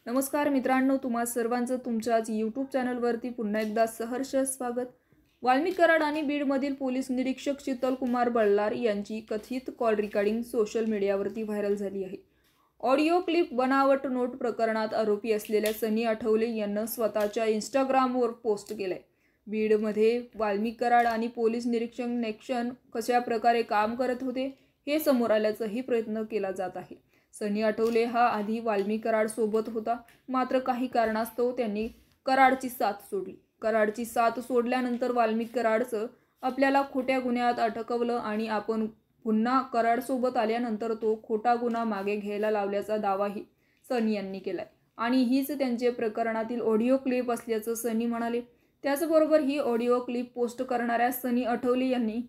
नमस्कार मित्रांनो, तुम्हा सर्वांचं तुमच्याच यूट्यूब चॅनलवरती पुन्हा एकदा सहर्ष स्वागत। वाल्मिक कराड आणि बीडमधील पोलीस निरीक्षक शीतल कुमार बल्लाळ यांची कथित कॉल रेकॉर्डिंग सोशल मीडियावरती व्हायरल झाली आहे। ऑडिओ क्लिप बनावट नोट प्रकरणात आरोपी असलेल्या सनी आठवले यांनी स्वतःच्या इंस्टाग्रामवर पोस्ट केले। बीडमध्ये वाल्मिक कराड आणि पोलीस निरीक्षक नेक्शन कशा प्रकारे काम करत होते हे समोर आल्याचाही प्रयत्न केला जात आहे। सनी आठवले हा आधी वाल्मिक कराड सोबत होता, मात्र काही कारणास्तव त्यांनी कराडची साथ सोडली। कराडची साथ सोडल्यानंतर वाल्मिक कराडचं आपल्याला खोट्या गुन्ह्यात अटकवलं आणि आपण पुन्हा कराड सोबत आल्यानंतर तो खोटा गुन्हा मागे घ्यायला लावल्याचा दावाही सनी यांनी केलाय आणि हीच त्यांचे प्रकरणातील ऑडिओ क्लिप असल्याचं सनी म्हणाले। त्याचबरोबर ही ऑडिओ क्लिप पोस्ट करणाऱ्या सनी आठवले यांनी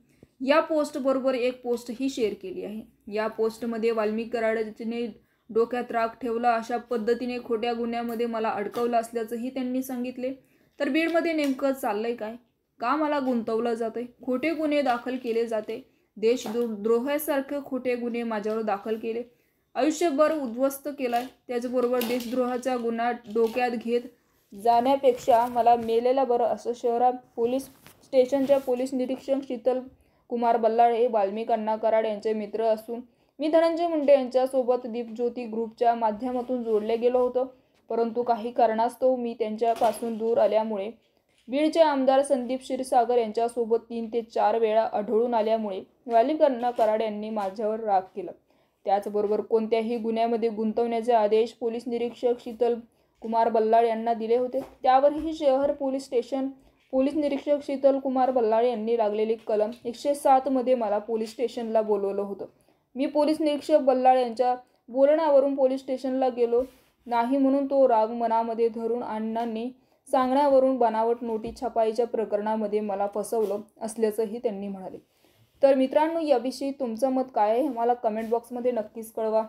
या पोस्ट बरोबर एक पोस्ट ही शेअर केली आहे। या पोस्टमध्ये वाल्मिक कराडने डोक्यात राग ठेवला, अशा पद्धतीने खोट्या गुन्ह्यामध्ये मला अडकवलं असल्याचंही त्यांनी सांगितले। तर बीडमध्ये नेमकं चाललंय काय, का मला गुंतवलं जाते, खोटे गुन्हे दाखल केले जाते, देशद्रोहासारखे खोटे गुन्हे माझ्यावर दाखल केले, आयुष्यभर उद्ध्वस्त केलाय, त्याचबरोबर देशद्रोहाचा गुन्हा डोक्यात घेत जाण्यापेक्षा मला मेलेला बरं, असं शहरात पोलीस स्टेशनच्या पोलीस निरीक्षक शीतल कुमार बल्लाळ हे वाल्मिक अण्णा कराड यांचे मित्र असून मी धनंजय मुंडे यांच्यासोबत दीपज्योती ग्रुपच्या माध्यमातून जोडले गेलो होतो, परंतु काही कारणास्तव मी त्यांच्यापासून दूर आल्यामुळे बीडचे आमदार संदीप क्षीरसागर यांच्यासोबत 3 ते 4 वेळा आढळून आल्यामुळे वाल्मिक अण्णा कराड यांनी माझ्यावर राग केला। त्याचबरोबर कोणत्याही गुन्ह्यामध्ये गुंतवण्याचे आदेश पोलीस निरीक्षक शीतल कुमार बल्लाळ यांना दिले होते। त्यावरही शहर पोलीस स्टेशन पोलीस निरीक्षक शीतल कुमार बल्लाळ यांनी लागलेली कलम 107 मध्ये मला पोलीस स्टेशनला बोलवलं होतं। मी पोलीस निरीक्षक बल्लाळ यांच्या बोलण्यावरून पोलीस स्टेशनला गेलो नाही म्हणून तो राग मनामध्ये धरून अण्णांनी सांगण्यावरून बनावट नोटीस छापाईच्या प्रकरणामध्ये मला फसवलं असल्याचंही त्यांनी म्हणाले। तर मित्रांनो, याविषयी तुमचं मत काय आहे मला कमेंट बॉक्समध्ये नक्कीच कळवा।